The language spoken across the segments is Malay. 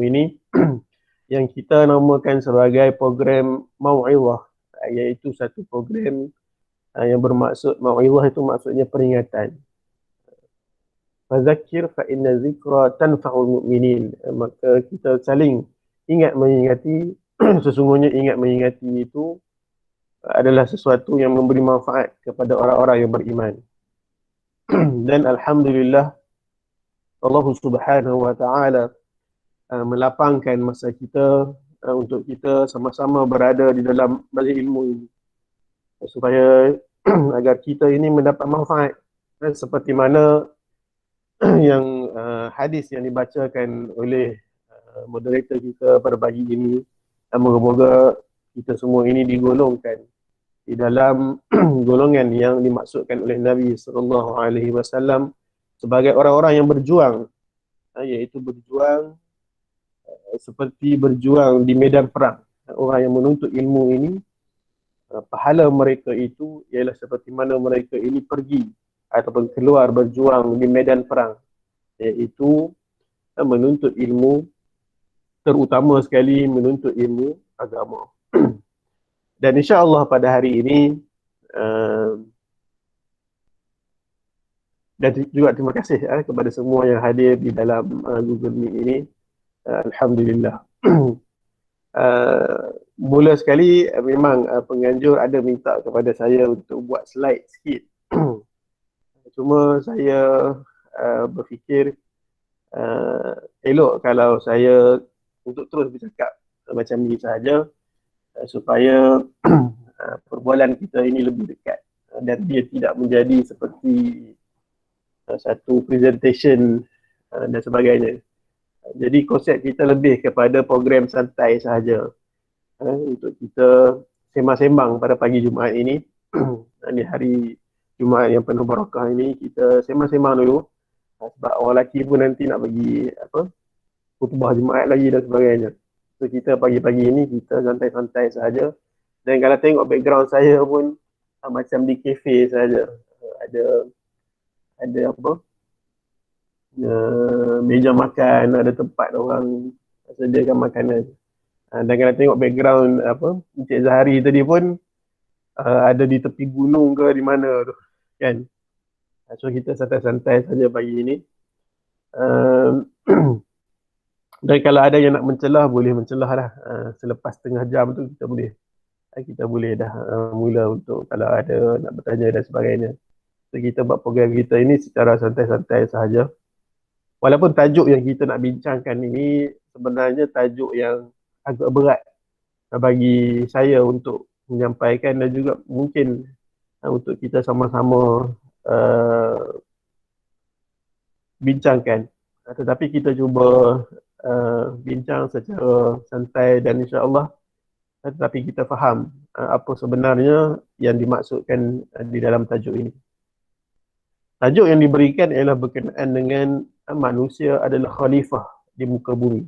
ini yang kita namakan sebagai program Mau'izah, iaitu satu program yang bermaksud Mau'izah itu maksudnya peringatan. Fadzakir fa inna zikra tanfa'ul mu'minin. Maka kita saling ingat mengingati sesungguhnya ingat mengingati itu adalah sesuatu yang memberi manfaat kepada orang-orang yang beriman. Dan alhamdulillah Allah Subhanahu wa taala melapangkan masa kita untuk kita sama-sama berada di dalam majlis ilmu ini supaya agar kita ini mendapat manfaat seperti mana yang hadis yang dibacakan oleh moderator kita pada pagi ini. Moga-moga kita semua ini digolongkan di dalam golongan yang dimaksudkan oleh Nabi sallallahu alaihi wasallam sebagai orang-orang yang berjuang, iaitu berjuang seperti berjuang di medan perang. Orang yang menuntut ilmu ini, pahala mereka itu ialah seperti mana mereka ini pergi ataupun keluar berjuang di medan perang, iaitu menuntut ilmu, terutama sekali menuntut ilmu agama. Dan insya-Allah pada hari ini dan juga terima kasih kepada semua yang hadir di dalam Google Meet ini. Alhamdulillah. Mula sekali memang penganjur ada minta kepada saya untuk buat slide sikit. Cuma saya berfikir elok kalau saya untuk terus bercakap macam ni sahaja supaya perbualan kita ini lebih dekat dan dia tidak menjadi seperti satu presentation dan sebagainya. Jadi konsep kita lebih kepada program santai sahaja untuk kita sembang-sembang pada pagi Jumaat ini. Di hari Jumaat yang penuh barakah ini kita sembang-sembang dulu sebab orang lelaki pun nanti nak bagi khutbah Jumaat lagi dan sebagainya. So kita pagi-pagi ini kita santai-santai sahaja. Dan kalau tengok background saya pun macam di kafe sahaja. Ada apa? Meja makan, ada tempat orang sediakan makanan. Dan kalau tengok background Encik Zahari tadi pun ada di tepi gunung ke di mana tu kan. So kita santai-santai saja pagi ini. Dan kalau ada yang nak mencelah boleh mencelah lah. Selepas setengah jam tu kita boleh dah mula untuk kalau ada nak bertanya dan sebagainya. So kita buat program kita ini secara santai-santai sahaja. Walaupun tajuk yang kita nak bincangkan ini sebenarnya tajuk yang agak berat bagi saya untuk menyampaikan dan juga mungkin untuk kita sama-sama bincangkan. Tetapi kita cuba bincang secara santai dan insya-Allah tetapi kita faham apa sebenarnya yang dimaksudkan di dalam tajuk ini. Tajuk yang diberikan ialah berkenaan dengan manusia adalah khalifah di muka bumi.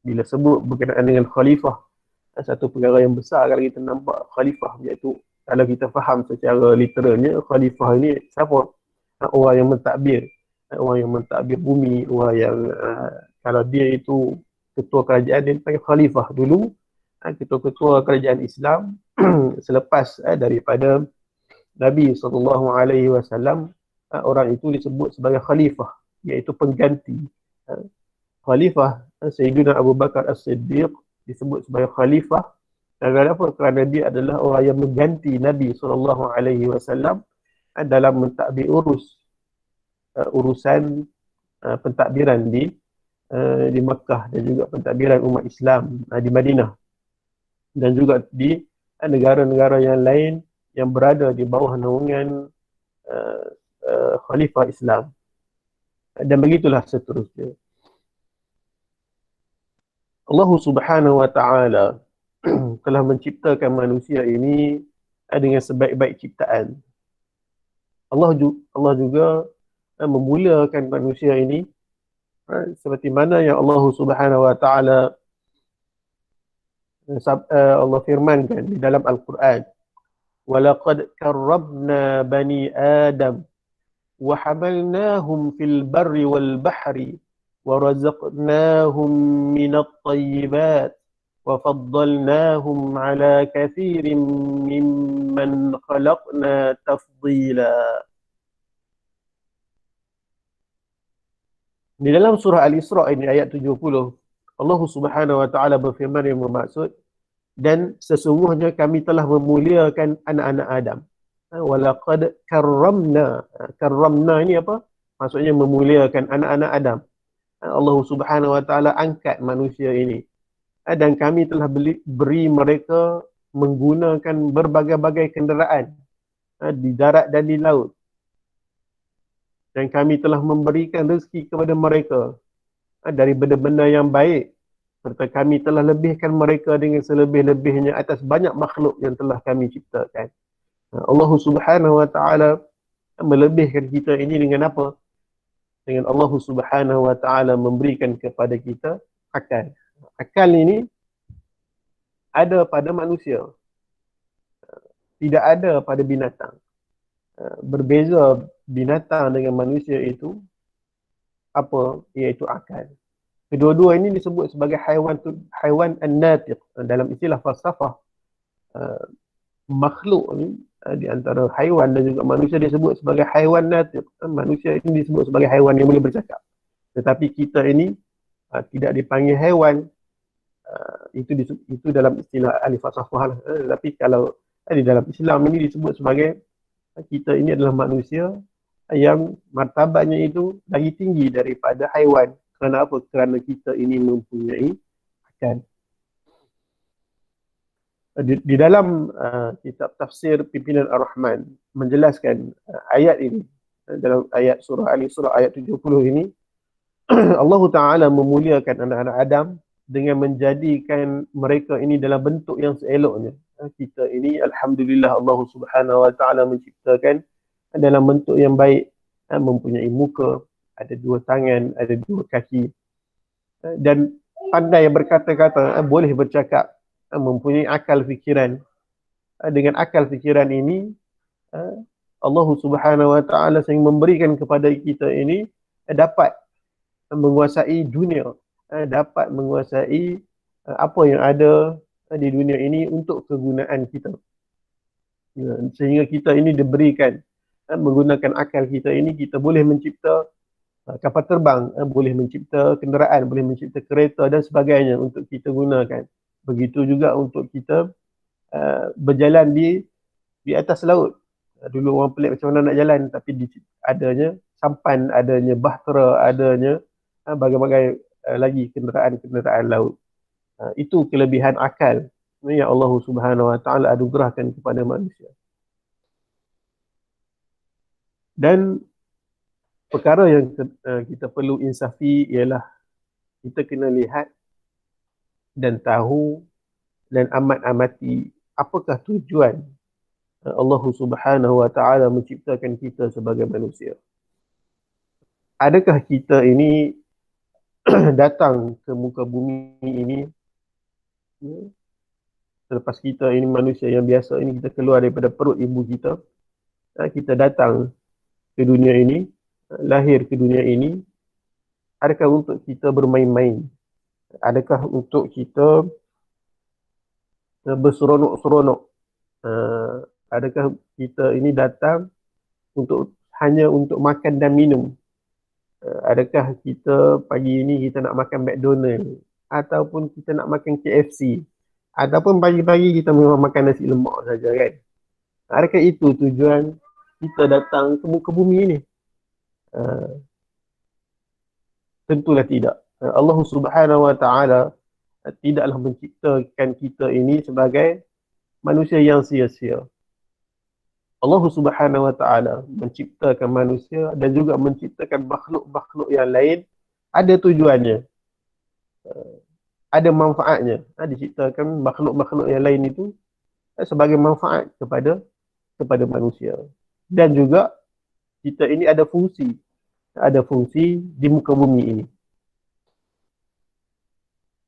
Bila sebut berkenaan dengan khalifah, satu perkara yang besar kalau kita nampak khalifah, iaitu kalau kita faham secara literalnya, khalifah ini siapa? Orang yang mentadbir. Orang yang mentadbir bumi, orang yang kalau dia itu ketua kerajaan, dia panggil khalifah. Dulu, ketua-ketua kerajaan Islam selepas daripada Nabi SAW, orang itu disebut sebagai khalifah, iaitu pengganti. Khalifah Sayyidina Abu Bakar As-Siddiq disebut sebagai khalifah. Kenapa? Kerana dia adalah orang yang mengganti Nabi SAW dalam mentadbir urusan pentadbiran di Makkah dan juga pentadbiran umat Islam di Madinah dan juga di negara-negara yang lain yang berada di bawah naungan khalifah Islam. Dan begitulah seterusnya. Allah Subhanahu wa taala telah menciptakan manusia ini dengan sebaik-baik ciptaan. Allah juga memulakan manusia ini seperti mana yang Allah Subhanahu wa taala Allah firmankan di dalam Al-Quran. وَلَقَدْ كَرَّمْنَا بَنِي آدَمَ وَحَمَلْنَاهُمْ فِي الْبَرِّ وَالْبَحْرِ ورزقناهم من الطيبات وفضلناهم على كثير ممن خلقنا تفضيلا. Di dalam surah Al-Isra ini ayat 70, Allah Subhanahu wa taala berfirman yang bermaksud, dan sesungguhnya kami telah memuliakan anak-anak Adam. Walaqad karramna. Karramna ini apa? Maksudnya memuliakan anak-anak Adam. Allah Subhanahu wa taala angkat manusia ini. Dan kami telah beri mereka menggunakan berbagai-bagai kenderaan di darat dan di laut. Dan kami telah memberikan rezeki kepada mereka dari benda-benda yang baik, serta kami telah lebihkan mereka dengan selebih-lebihnya atas banyak makhluk yang telah kami ciptakan. Allah Subhanahu wa taala melebihkan kita ini dengan apa? Dengan Allah Subhanahu wa taala memberikan kepada kita akal. Akal ini ada pada manusia, tidak ada pada binatang. Berbeza binatang dengan manusia itu apa? Iaitu akal. Kedua-dua ini disebut sebagai haiwan an-natiq. Dalam istilah falsafah, makhluk ni di antara haiwan dan juga manusia disebut sebagai haiwan natiq. Manusia ini disebut sebagai haiwan yang boleh bercakap. Tetapi kita ini tidak dipanggil haiwan. Itu dalam istilah ahli falsafah lah. Tapi kalau di dalam Islam ini disebut sebagai kita ini adalah manusia yang martabatnya itu lagi tinggi daripada haiwan. Kerana apa? Kerana kita ini mempunyai akal. Di dalam kitab tafsir Pimpinan Ar-Rahman menjelaskan ayat ini, dalam ayat surah Al-Isra ayat 70 ini, Allah Ta'ala memuliakan anak-anak Adam dengan menjadikan mereka ini dalam bentuk yang seeloknya. Kita ini Alhamdulillah Allah Subhanahu Wa Ta'ala menciptakan dalam bentuk yang baik, mempunyai muka, ada dua tangan, ada dua kaki, dan pandai berkata-kata, boleh bercakap, mempunyai akal fikiran. Dengan akal fikiran ini Allah Subhanahu Wa Ta'ala sehingga memberikan kepada kita ini dapat menguasai dunia, dapat menguasai apa yang ada di dunia ini untuk kegunaan kita. Sehingga kita ini diberikan menggunakan akal kita ini, kita boleh mencipta kapal terbang, boleh mencipta kenderaan, boleh mencipta kereta dan sebagainya untuk kita gunakan. Begitu juga untuk kita berjalan di atas laut. Dulu orang pelik macam mana nak jalan, tapi adanya sampan, adanya bahtera, adanya berbagai lagi kenderaan-kenderaan laut. Itu kelebihan akal yang Allah Subhanahu Wa Ta'ala anugerahkan kepada manusia. Dan perkara yang kita perlu insafi ialah kita kena lihat dan tahu dan amat-amati apakah tujuan Allah Subhanahu Wa Ta'ala menciptakan kita sebagai manusia. Adakah kita ini datang ke muka bumi ini, selepas kita ini manusia yang biasa ini, kita keluar daripada perut ibu kita, kita datang ke dunia ini, lahir ke dunia ini, adakah untuk kita bermain-main? Adakah untuk kita berseronok-seronok? Adakah kita ini datang hanya untuk makan dan minum? Adakah kita pagi ini kita nak makan McDonald, ataupun kita nak makan KFC, ataupun pagi-pagi kita memang makan nasi lemak saja, kan? Adakah itu tujuan kita datang ke muka bumi ini? Tentulah tidak. Allah Subhanahu Wa Ta'ala tidaklah menciptakan kita ini sebagai manusia yang sia-sia. Allah Subhanahu Wa Ta'ala menciptakan manusia dan juga menciptakan makhluk-makhluk yang lain ada tujuannya, ada manfaatnya. Diciptakan makhluk-makhluk yang lain itu sebagai manfaat kepada manusia. Dan juga kita ini ada fungsi di muka bumi ini.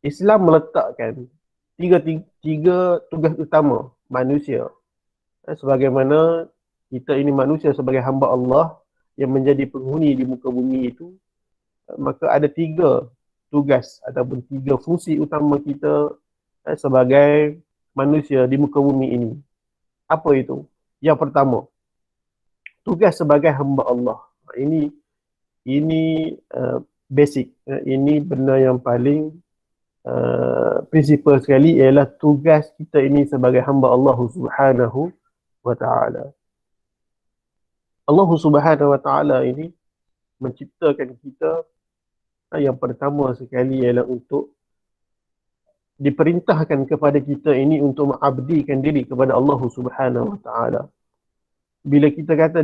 Islam meletakkan tiga tugas utama manusia. Sebagaimana kita ini manusia sebagai hamba Allah yang menjadi penghuni di muka bumi itu, maka ada 3 tugas ataupun 3 fungsi utama kita sebagai manusia di muka bumi ini. Apa itu? Yang pertama, tugas sebagai hamba Allah. Ini basic. Ini benda yang paling prinsipal sekali, ialah tugas kita ini sebagai hamba Allah Subhanahu wa taala. Allah Subhanahu wa taala ini menciptakan kita, yang pertama sekali ialah untuk diperintahkan kepada kita ini untuk mengabdikan diri kepada Allah Subhanahu wa taala. Bila kita kata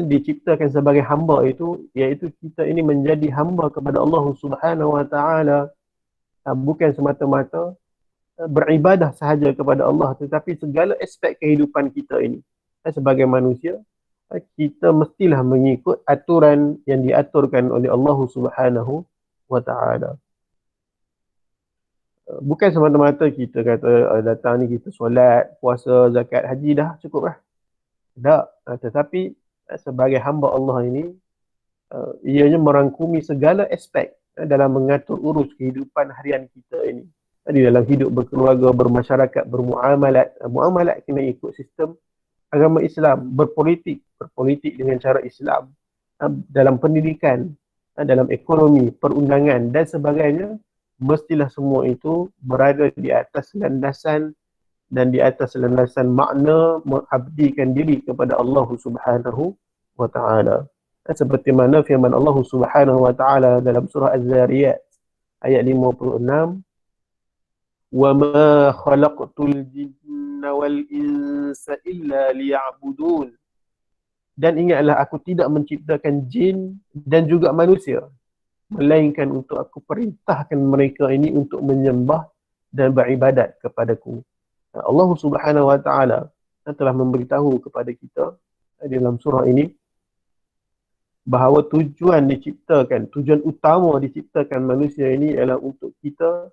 diciptakan sebagai hamba itu, iaitu kita ini menjadi hamba kepada Allah Subhanahu wa taala, bukan semata-mata beribadah sahaja kepada Allah, tetapi segala aspek kehidupan kita ini sebagai manusia, kita mestilah mengikut aturan yang diaturkan oleh Allah Subhanahu wa taala. Bukan semata-mata kita kata datang ni kita solat, puasa, zakat, haji dah cukup lah. Tak. Tetapi sebagai hamba Allah ini, ianya merangkumi segala aspek dalam mengatur urus kehidupan harian kita ini. Di dalam hidup berkeluarga, bermasyarakat, bermuamalat. Muamalat kena ikut sistem agama Islam. Berpolitik dengan cara Islam. Dalam pendidikan, dalam ekonomi, perundangan dan sebagainya, mestilah semua itu berada di atas landasan makna mengabdikan diri kepada Allah Subhanahu wa taala. Seperti mana firman Allah Subhanahu wa taala dalam surah Az-Zariyat ayat 56, "Wa ma khalaqtul jinna wal insa illa liya'budun." Dan ingatlah, aku tidak menciptakan jin dan juga manusia melainkan untuk aku perintahkan mereka ini untuk menyembah dan beribadat kepadaku. Allah Subhanahu wa taala telah memberitahu kepada kita dalam surah ini bahawa tujuan utama diciptakan manusia ini ialah untuk kita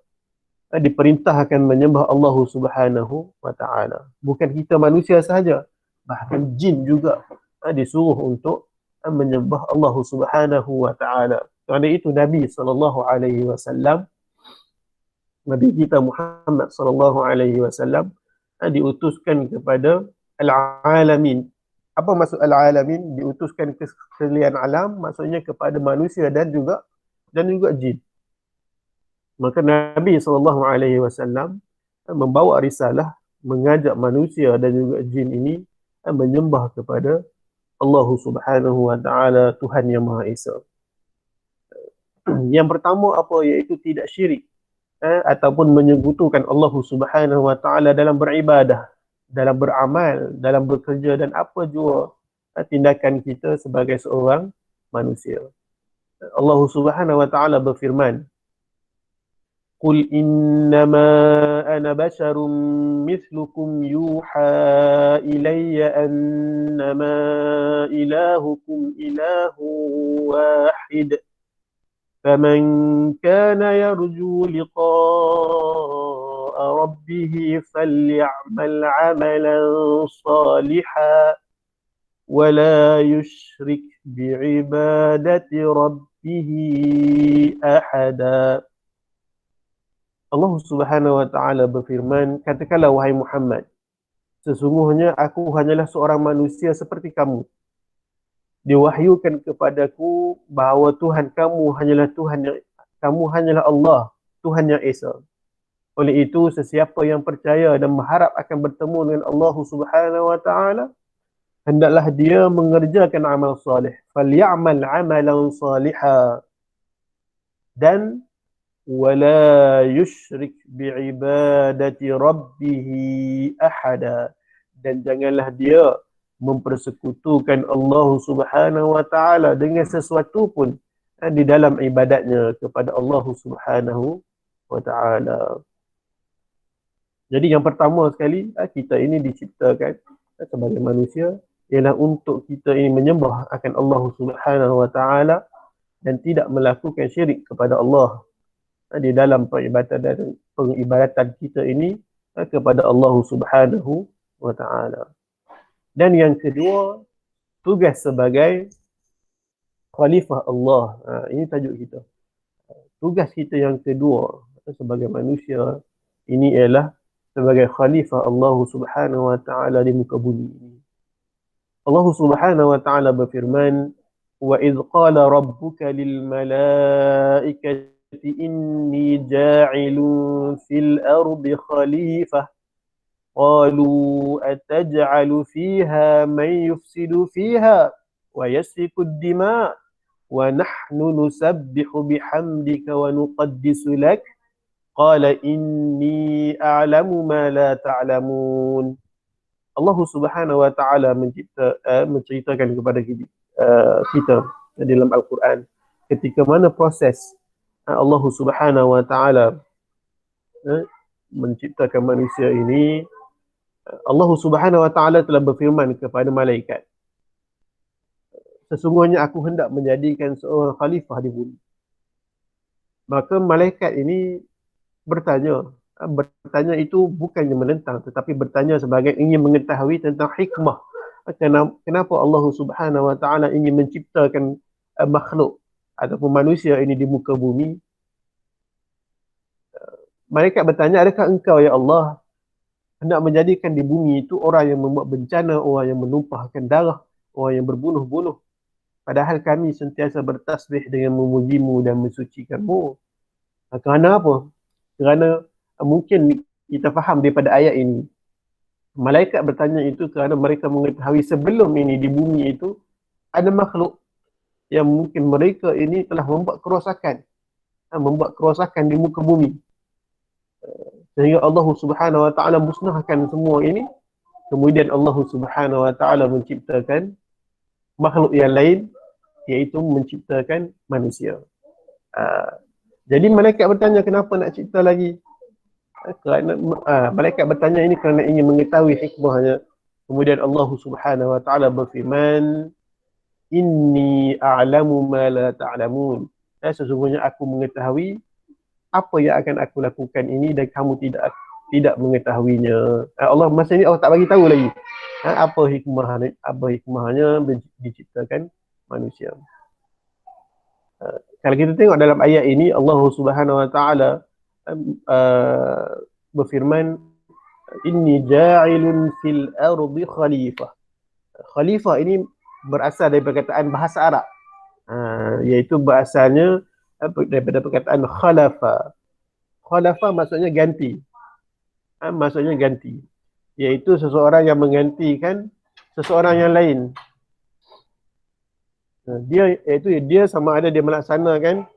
diperintahkan menyembah Allah Subhanahu wa taala. Bukan kita manusia sahaja, bahkan jin juga disuruh untuk menyembah Allah Subhanahu wa taala. Kerana itu Nabi sallallahu alaihi wasallam, Nabi kita Muhammad sallallahu alaihi wasallam diutuskan kepada al-alamin. Apa maksud al-alamin? Diutuskan ke sekalian alam, maksudnya kepada manusia dan juga jin. Maka Nabi sallallahu alaihi wasallam membawa risalah mengajak manusia dan juga jin ini menyembah kepada Allah Subhanahu wa taala, Tuhan yang Maha Esa. Yang pertama apa? Iaitu tidak syirik ataupun menyekutukan Allah Subhanahu wa taala dalam beribadah, dalam beramal, dalam bekerja dan apa jua tindakan kita sebagai seorang manusia. Allah Subhanahu wa taala berfirman, "Qul innama ana basharun mithlukum yuha ilayya annama ilahukum ilahu wahid. فمن كان يرجو لقاء ربه فليعمل عملا صالحا ولا يشرك بعبادة ربه أحدا." Allah Subhanahu wa taala berfirman, katakanlah wahai Muhammad, sesungguhnya aku hanyalah seorang manusia seperti kamu. Diwahyukan kepadaku bahawa Tuhan kamu hanyalah Allah, Tuhan yang Esa. Oleh itu, sesiapa yang percaya dan berharap akan bertemu dengan Allah Subhanahu wa taala, hendaklah dia mengerjakan amal soleh. Falyamal amalan saliha, dan wala yushrik biibadati rabbih ahada, dan janganlah dia mempersekutukan Allah Subhanahu wa taala dengan sesuatu pun di dalam ibadatnya kepada Allah Subhanahu wa taala. Jadi yang pertama sekali, kita ini diciptakan sebagai manusia ialah untuk kita ini menyembah akan Allah Subhanahu wa taala dan tidak melakukan syirik kepada Allah di dalam peribadatan kita ini kepada Allah Subhanahu wa taala. Dan yang kedua, tugas sebagai khalifah Allah. Ini tajuk kita. tugas kita yang kedua sebagai manusia ini ialah sebagai khalifah Allah Subhanahu wa taala di muka bumi ini. Allah Subhanahu wa taala berfirman, "Wa idz qala rabbuka lil malaikati inni ja'ilun fil ardi khalifah qalu ataj'alu fiha man yufsidu fiha wa yasfiku ad-dima' wa nahnu nusabbihu bihamdika wa nuqaddisu lak qala inni a'lamu ma la ta'lamun." Allah Subhanahu wa taala menceritakan kepada kita dalam Al-Quran ketika mana proses Allah Subhanahu wa taala menciptakan manusia ini. Allah Subhanahu wa taala telah berfirman kepada malaikat, sesungguhnya aku hendak menjadikan seorang khalifah di bumi. Maka malaikat ini bertanya itu bukannya menentang, tetapi bertanya sebagai ingin mengetahui tentang hikmah. Kenapa Allah Subhanahu wa taala ingin menciptakan makhluk ataupun manusia ini di muka bumi? Malaikat bertanya, adakah engkau ya Allah hendak menjadikan di bumi itu orang yang membuat bencana, orang yang menumpahkan darah, orang yang berbunuh-bunuh, padahal kami sentiasa bertasbih dengan memujimu dan mensucikanmu? Kerana apa? Kerana mungkin kita faham daripada ayat ini, malaikat bertanya itu kerana mereka mengetahui sebelum ini di bumi itu ada makhluk yang mungkin mereka ini telah membuat kerosakan di muka bumi, sehingga Allah Subhanahu wa taala musnahkan semua ini. Kemudian Allah Subhanahu wa taala menciptakan makhluk yang lain, iaitu menciptakan manusia. Jadi malaikat bertanya, kenapa nak cipta lagi? Kerana malaikat bertanya ini kerana ingin mengetahui hikmahnya. Kemudian Allah Subhanahu wa taala berfirman, inni a'lamu ma la ta'lamun. Sesungguhnya aku mengetahui apa yang akan aku lakukan ini dan kamu tidak mengetahuinya. Allah masa ini Allah tak bagi tahu lagi apa hikmahnya diciptakan manusia. Kalau kita tengok dalam ayat ini, Allah Subhanahu wa taala berfirman, inni ja'ilun fil ardi khalifah. Khalifah ini berasal dari perkataan bahasa Arab, iaitu berasalnya daripada perkataan khalafa. Khalafa maksudnya ganti, iaitu seseorang yang menggantikan seseorang yang lain. Dia sama ada dia melaksanakan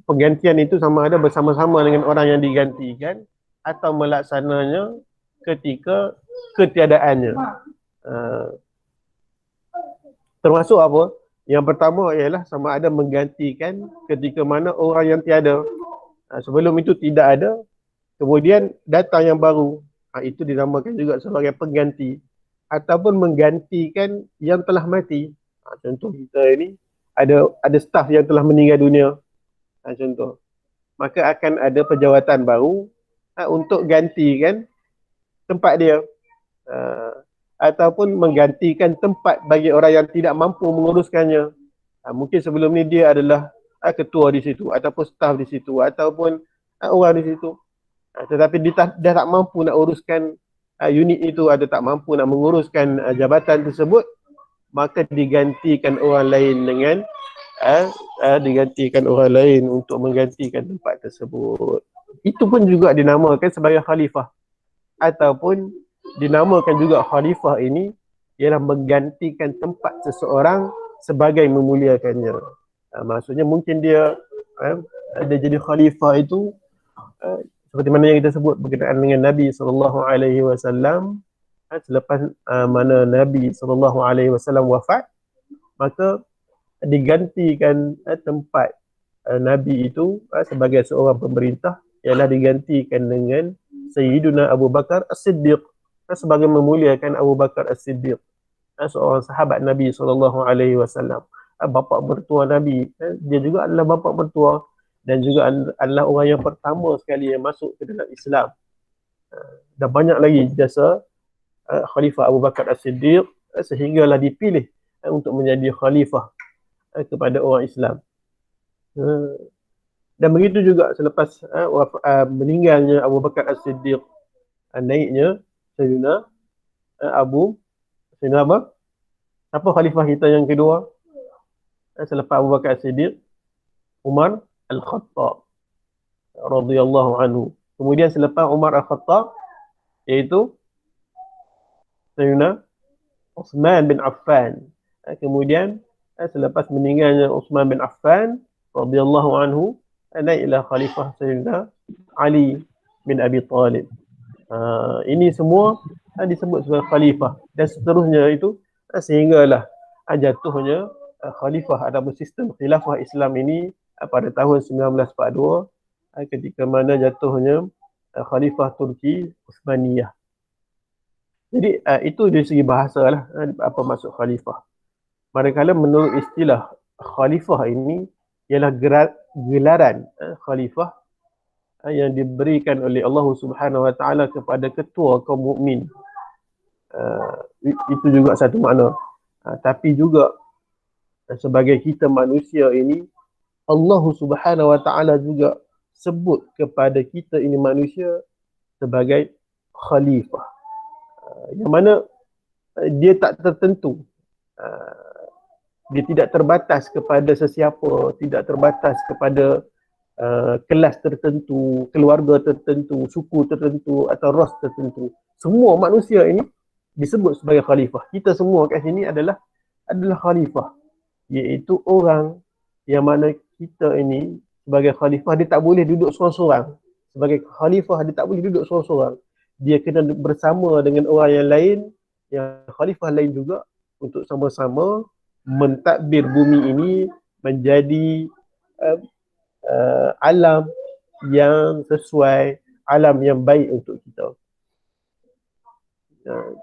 penggantian itu sama ada bersama-sama dengan orang yang digantikan atau melaksananya ketika ketiadaannya. Termasuk apa? Yang pertama ialah sama ada menggantikan ketika mana orang yang tiada. Sebelum itu tidak ada, kemudian datang yang baru. Itu dinamakan juga sebagai pengganti. Ataupun menggantikan yang telah mati. Contoh kita ini ada staf yang telah meninggal dunia. Contoh, maka akan ada pejawatan baru untuk gantikan tempat dia, ataupun menggantikan tempat bagi orang yang tidak mampu menguruskannya. Mungkin sebelum ni dia adalah ketua di situ, ataupun staf di situ, ataupun orang di situ, tetapi dia tak mampu nak uruskan unit itu, atau tak mampu nak menguruskan jabatan tersebut, maka digantikan orang lain untuk menggantikan tempat tersebut. Itu pun juga dinamakan sebagai khalifah, ataupun dinamakan juga khalifah ini ialah menggantikan tempat seseorang sebagai memuliakannya. Maksudnya mungkin dia jadi khalifah itu seperti mana yang kita sebut berkenaan dengan Nabi SAW. Selepas mana Nabi SAW wafat, maka digantikan tempat Nabi itu sebagai seorang pemerintah ialah digantikan dengan Sayyiduna Abu Bakar As-Siddiq, sebagai memuliakan Abu Bakar As-Siddiq, seorang sahabat Nabi SAW, bapa mertua Nabi. Dia juga adalah bapa mertua dan juga adalah orang yang pertama sekali yang masuk ke dalam Islam. Dan banyak lagi jasa Khalifah Abu Bakar As-Siddiq sehinggalah dipilih untuk menjadi khalifah kepada orang Islam. Dan begitu juga selepas meninggalnya Abu Bakar As-Siddiq, naiknya Sayyidina Sayyidina apa? Siapa khalifah kita yang kedua? Selepas Abu Bakar As-Siddiq, Umar Al-Khattab radhiyallahu anhu. Kemudian selepas Umar Al-Khattab, iaitu Sayyidina Uthman bin Affan. Kemudian selepas meninggalnya Uthman bin Affan radhiyallahu anhu, naiklah khalifah Sayyidina Ali bin Abi Talib. Ini semua disebut sebagai khalifah dan seterusnya itu sehinggalah jatuhnya khalifah ataupun sistem khilafah Islam ini pada tahun 1942 ketika mana jatuhnya khalifah Turki Uthmaniyah. Jadi itu dari segi bahasa lah apa maksud khalifah. Manakala menurut istilah khalifah ini ialah gelaran khalifah yang diberikan oleh Allah Subhanahu Wa Taala kepada ketua kaum mukmin. Itu juga satu makna. Tapi juga sebagai kita manusia ini, Allah Subhanahu Wa Taala juga sebut kepada kita ini manusia sebagai khalifah. Yang mana dia tak tertentu. Dia tidak terbatas kepada sesiapa, tidak terbatas kepada kelas tertentu, keluarga tertentu, suku tertentu atau ras tertentu. Semua manusia ini disebut sebagai khalifah. Kita semua kat sini adalah khalifah, iaitu orang yang mana kita ini sebagai khalifah dia tak boleh duduk seorang-seorang. Sebagai khalifah dia tak boleh duduk seorang-seorang. Dia kena bersama dengan orang yang lain, yang khalifah lain juga, untuk sama-sama mentadbir bumi ini menjadi alam yang sesuai, alam yang baik untuk kita.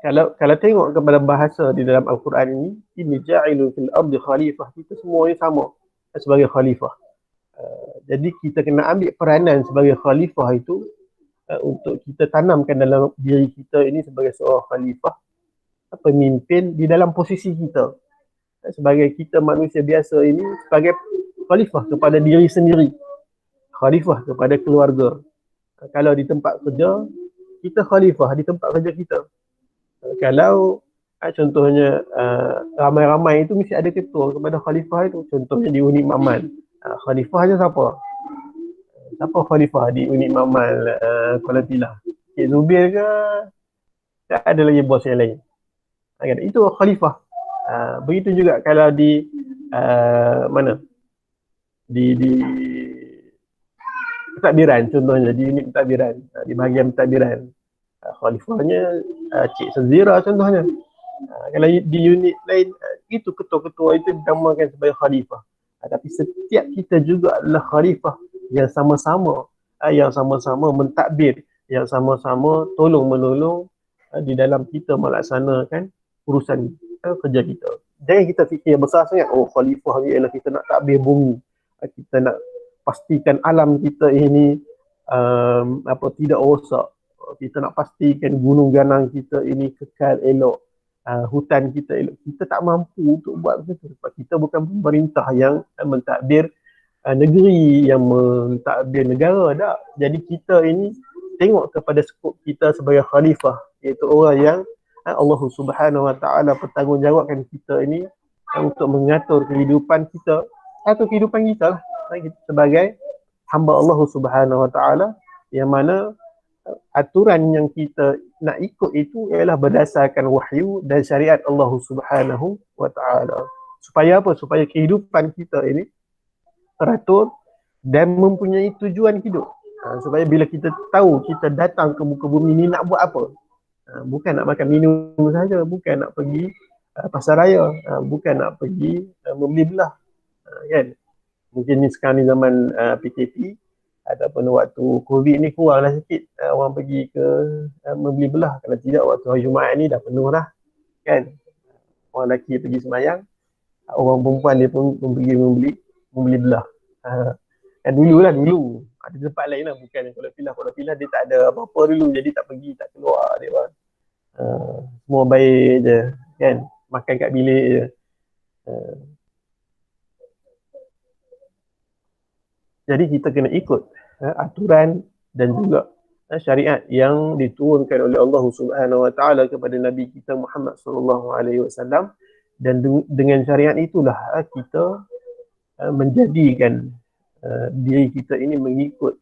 Kalau tengok kepada bahasa di dalam Al-Quran ini ja'ilun fil ardi khalifah, kita semua ni sama sebagai khalifah. Jadi kita kena ambil peranan sebagai khalifah itu untuk kita tanamkan dalam diri kita ini sebagai seorang khalifah, pemimpin di dalam posisi kita. Sebagai kita manusia biasa ini sebagai khalifah kepada diri sendiri, khalifah kepada keluarga. Kalau di tempat kerja, kita khalifah di tempat kerja kita. Kalau contohnya ramai-ramai itu mesti ada ketua kepada khalifah itu. Contohnya di unit Mamal, khalifahnya siapa? Siapa khalifah di unit Mamal Kuala Pilah? Cik Zubir ke? Tak ada lagi bos yang lain. Itu khalifah. Begitu juga kalau di mana? Di pentadbiran, contohnya di unit pentadbiran, di bahagian pentadbiran, khalifahnya Cik Sazira contohnya. Kalau di unit lain, itu ketua-ketua itu dinamakan sebagai khalifah. Tapi setiap kita juga adalah khalifah yang sama-sama mentadbir, yang sama-sama tolong-menolong di dalam kita melaksanakan urusan kerja kita. Jangan kita fikir besar sangat, oh khalifah ni ialah kita nak takbir bumi, kita nak pastikan alam kita ini tidak rosak, kita nak pastikan gunung ganang kita ini kekal elok, hutan kita elok. Kita tak mampu untuk buat begitu sebab kita bukan pemerintah yang mentadbir negeri, yang mentadbir negara, tak. Jadi kita ini tengok kepada skop kita sebagai khalifah, iaitu orang yang Allah Subhanahu Wa Taala bertanggungjawabkan kita ini untuk mengatur kehidupan kita atau kehidupan kita lah, sebagai hamba Allah Subhanahu Wa Taala, yang mana aturan yang kita nak ikut itu ialah berdasarkan wahyu dan syariat Allah Subhanahu Wa Taala. Supaya apa? Supaya kehidupan kita ini teratur dan mempunyai tujuan hidup. Supaya bila kita tahu kita datang ke muka bumi ni nak buat apa, bukan nak makan minum saja, bukan nak pergi pasar raya, bukan nak pergi membeli belah, kan. Mungkin ni sekarang ni zaman PKP ataupun waktu COVID ni kuranglah sikit orang pergi ke membeli belah. Kalau tidak waktu hari Jumaat ni dah penuh dah, kan. Orang lelaki pergi semayang, orang perempuan dia pun pergi membeli belah. Dulu ada tempat lain lah, bukan Kuala Pilah dia tak ada apa-apa dulu, jadi tak pergi, tak keluar dia orang. Semua baik je, kan, makan kat bilik je. Jadi kita kena ikut aturan dan juga syariat yang diturunkan oleh Allah Subhanahu Wa Taala kepada Nabi kita Muhammad Sallallahu Alaihi Wasallam, dan dengan syariat itulah kita menjadikan diri kita ini mengikut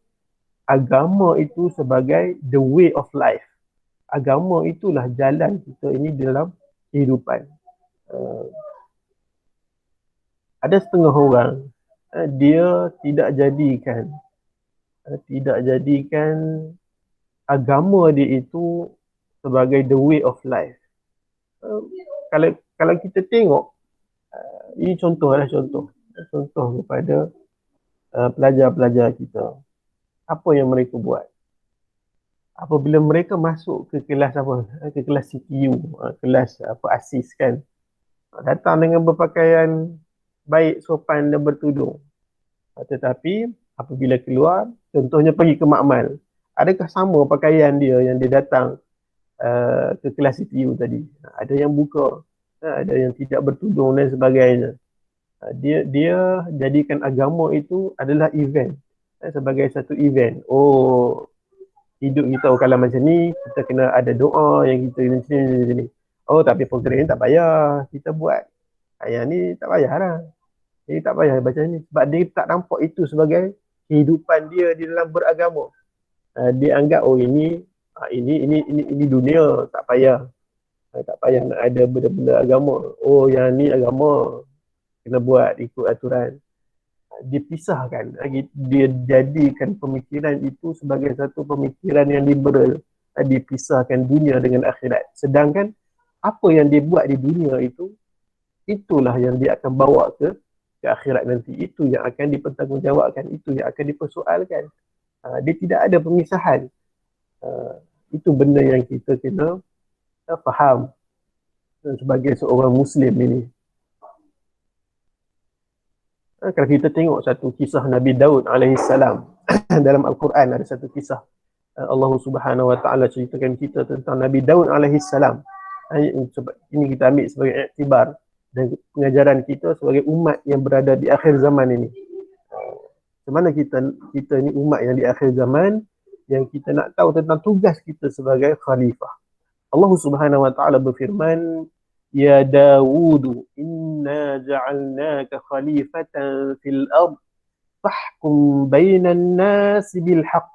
agama itu sebagai the way of life. Agama itulah jalan kita ini dalam kehidupan. Ada setengah orang dia tidak jadikan agama dia itu sebagai the way of life. Kalau kita tengok, ini contoh kepada pelajar-pelajar kita, apa yang mereka buat apabila mereka masuk ke kelas ke kelas CPU, kelas ASIS kan, datang dengan berpakaian baik, sopan dan bertudung, tetapi apabila keluar, contohnya pergi ke makmal, adakah sama pakaian dia yang dia datang ke kelas CPU tadi? Ada yang buka, ada yang tidak bertudung dan sebagainya. Dia jadikan agama itu adalah event, sebagai satu event. Oh, hidup kita kalau macam ni, kita kena ada doa yang kita ni. Oh, tapi program ni tak payah kita buat. Yang ni tak payah lah. Jadi tak payah baca ni. Sebab dia tak nampak itu sebagai kehidupan dia di dalam beragama. Dia anggap oh ini dunia, tak payah. Tak payah nak ada benda-benda agama. Oh, yang ni agama, kena buat ikut aturan. Dipisahkan, dia jadikan pemikiran itu sebagai satu pemikiran yang liberal, dipisahkan dunia dengan akhirat. Sedangkan apa yang dia buat di dunia itu, itulah yang dia akan bawa ke akhirat nanti. Itu yang akan dipertanggungjawabkan, itu yang akan dipersoalkan. Dia tidak ada pemisahan. Itu benda yang kita kena faham sebagai seorang Muslim ini. Kalau kita tengok satu kisah Nabi Daud alaihissalam dalam Al-Quran, ada satu kisah Allah Subhanahu Wa Taala ceritakan kita tentang Nabi Daud alaihissalam. Ini kita ambil sebagai iktibar dan pengajaran kita sebagai umat yang berada di akhir zaman ini. Macam mana kita ni umat yang di akhir zaman, yang kita nak tahu tentang tugas kita sebagai khalifah. Allah Subhanahu Wa Taala berfirman, Ya Dawud, inna ja'alnaka khalifatan fil ard, fahkum bainan nasi bil haqq,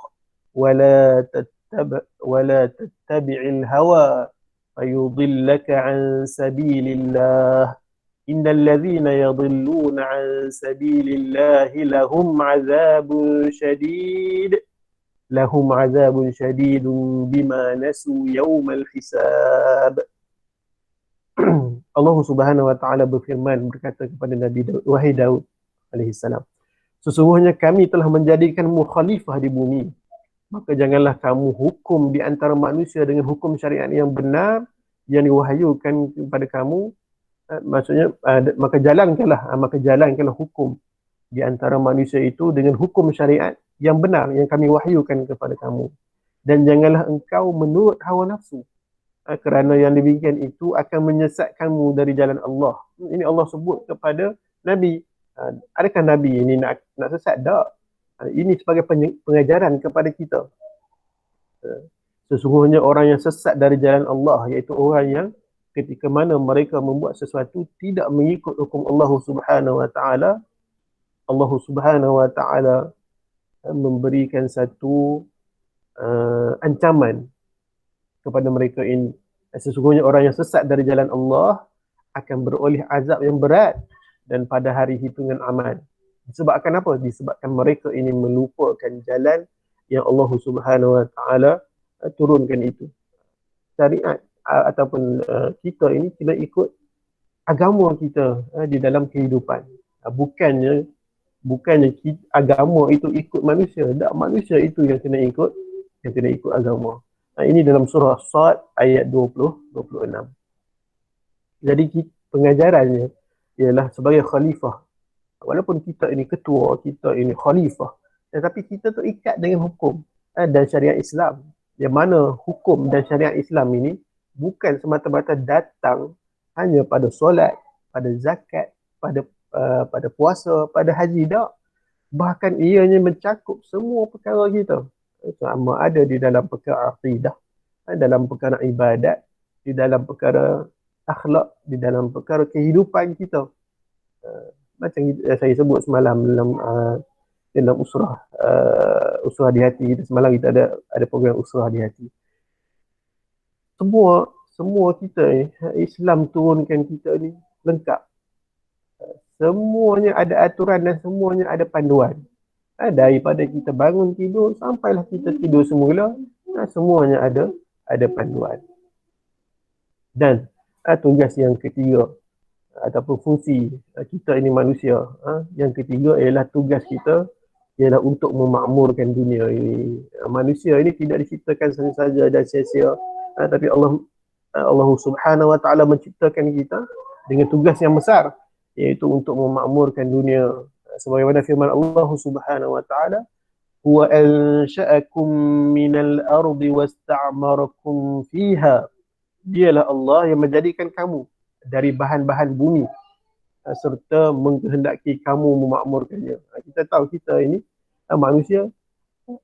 wala tattabi'il hawa, fayudillaka an sabilillah. Innal ladhina yadhilluna an sabilillah lahum azabun shadidun bima nasu yawmal hisab. Allah Subhanahu Wa Taala berfirman, berkata kepada Nabi Daud, wahai Daud alaihissalam, sesungguhnya kami telah menjadikanmu khalifah di bumi, maka janganlah kamu hukum di antara manusia dengan hukum syariat yang benar yang diwahyukan kepada kamu. Maksudnya maka jalankanlah hukum di antara manusia itu dengan hukum syariat yang benar yang kami wahyukan kepada kamu, dan janganlah engkau menurut hawa nafsu, kerana yang demikian itu akan menyesatkanmu dari jalan Allah. Ini Allah sebut kepada Nabi. Adakah Nabi ini nak sesat? Tak. Ini sebagai pengajaran kepada kita. Sesungguhnya orang yang sesat dari jalan Allah, iaitu orang yang ketika mana mereka membuat sesuatu tidak mengikut hukum Allah Subhanahu Wa Taala, Allah Subhanahu Wa Taala memberikan satu ancaman kepada mereka ini. Sesungguhnya orang yang sesat dari jalan Allah akan beroleh azab yang berat dan pada hari hitungan aman. Disebabkan apa? Disebabkan mereka ini melupakan jalan yang Allah Subhanahu Wa Taala turunkan itu. Syariat ataupun kita ini kena ikut agama kita di dalam kehidupan. Bukannya agama itu ikut manusia. Tak, manusia itu yang kena ikut agama. Ini dalam surah Sad ayat 20-26. Jadi pengajarannya ialah sebagai khalifah. Walaupun kita ini ketua, kita ini khalifah, tetapi kita terikat dengan hukum dan syariat Islam. Yang mana hukum dan syariat Islam ini bukan semata-mata datang hanya pada solat, pada zakat, pada puasa, pada haji. Tak. Bahkan ianya mencakup semua perkara kita. Sama ada di dalam perkara akidah, dalam perkara ibadat, di dalam perkara akhlak, di dalam perkara kehidupan kita. Macam saya sebut semalam dalam usrah di hati kita semalam, kita ada program usrah di hati. Semua kita ni, Islam turunkan kita ni lengkap. Semuanya ada aturan dan semuanya ada panduan. Daripada kita bangun tidur sampailah kita tidur semula, semuanya ada panduan. Dan tugas yang ketiga ataupun fungsi kita ini manusia, yang ketiga ialah tugas kita ialah untuk memakmurkan dunia ini. Manusia ini tidak diciptakan saja dan sia-sia, tapi Allah Subhanahu Wa Taala menciptakan kita dengan tugas yang besar, iaitu untuk memakmurkan dunia. Sebagaimana firman Allah Subhanahu Wa Taala, "Huwa ansha'akum minal ardi wasta'marakum fiha." Dialah Allah yang menjadikan kamu dari bahan-bahan bumi serta menghendaki kamu memakmurkannya. Kita tahu kita ini manusia,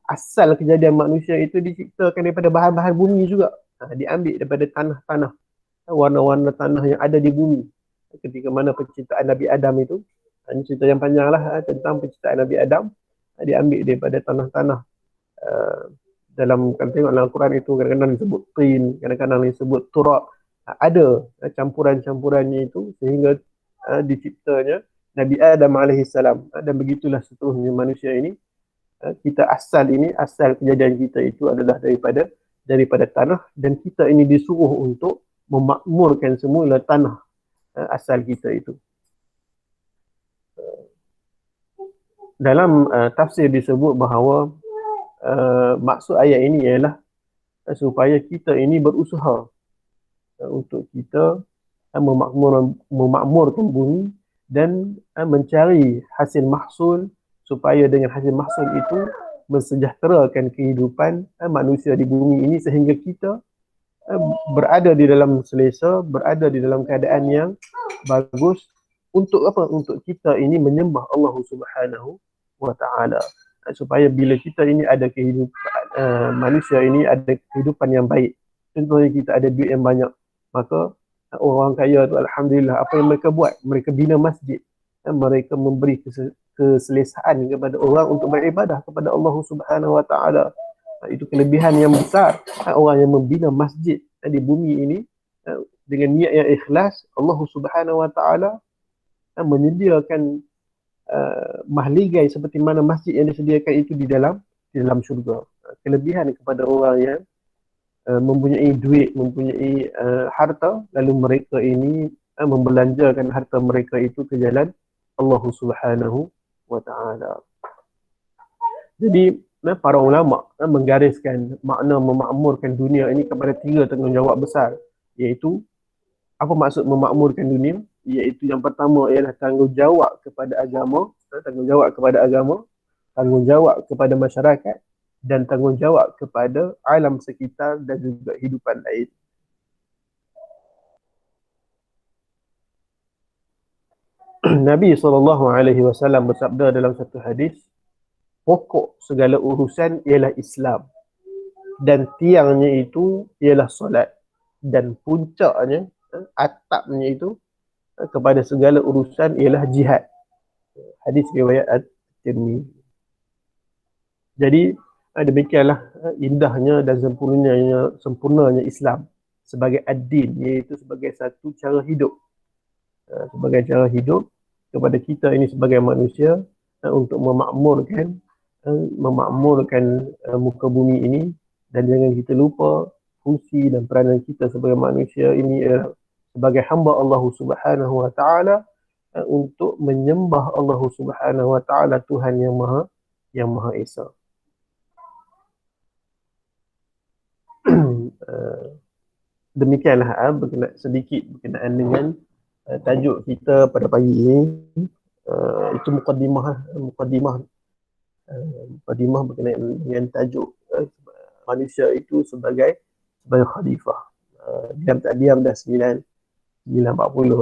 asal kejadian manusia itu diciptakan daripada bahan-bahan bumi juga. Diambil daripada tanah-tanah, warna-warna tanah yang ada di bumi. Ketika mana penciptaan Nabi Adam itu, ini cerita yang panjang lah tentang penciptaan Nabi Adam, diambil daripada tanah-tanah. Dalam kan tengok dalam Al-Quran itu kadang-kadang disebut tin, kadang-kadang disebut turab. Ada campuran-campurannya itu sehingga diciptanya Nabi Adam alaihissalam. Dan begitulah seterusnya manusia ini. Kita asal kejadian kita itu adalah daripada tanah, dan kita ini disuruh untuk memakmurkan semula tanah asal kita itu. Dalam tafsir disebut bahawa maksud ayat ini ialah supaya kita ini berusaha untuk kita memakmurkan bumi dan mencari hasil mahsul, supaya dengan hasil mahsul itu mensejahterakan kehidupan manusia di bumi ini, sehingga kita berada di dalam selesa, berada di dalam keadaan yang bagus. Untuk apa? Untuk kita ini menyembah Allah Subhanahu Wa Taala, supaya bila kita ini ada kehidupan, manusia ini ada kehidupan yang baik. Contohnya kita ada duit yang banyak, maka orang kaya tu alhamdulillah, apa yang mereka buat? Mereka bina masjid, mereka memberi keselesaan kepada orang untuk beribadah kepada Allah Subhanahu Wa Taala. Itu kelebihan yang besar orang yang membina masjid di bumi ini dengan niat yang ikhlas. Allah Subhanahu Wa Taala menyediakan mahligai seperti mana masjid yang disediakan itu di dalam syurga. Kelebihan kepada orang yang mempunyai duit, mempunyai harta, lalu mereka ini membelanjakan harta mereka itu ke jalan Allah Subhanahu Wa Taala. Jadi para ulama menggariskan makna memakmurkan dunia ini kepada 3 tanggungjawab besar, iaitu apa maksud memakmurkan dunia? Iaitu yang pertama ialah tanggungjawab kepada agama, tanggungjawab kepada masyarakat, dan tanggungjawab kepada alam sekitar dan juga hidupan lain. Nabi SAW bersabda dalam satu hadis, pokok segala urusan ialah Islam, dan tiangnya itu ialah solat, dan puncaknya, atapnya itu kepada segala urusan ialah jihad. Hadis riwayat At-Tirmizi. Jadi demikianlah indahnya dan sempurnanya Islam sebagai ad-din, iaitu sebagai satu cara hidup, kepada kita ini sebagai manusia, untuk memakmurkan muka bumi ini. Dan jangan kita lupa fungsi dan peranan kita sebagai manusia ini sebagai hamba Allah Subhanahu Wa Taala, untuk menyembah Allah Subhanahu Wa Taala, Tuhan yang Maha Esa. Demikianlah sedikit berkenaan dengan tajuk kita pada pagi ini. Itu mukadimah berkenaan dengan tajuk manusia itu sebagai khalifah. Diam tak diam dah 9:40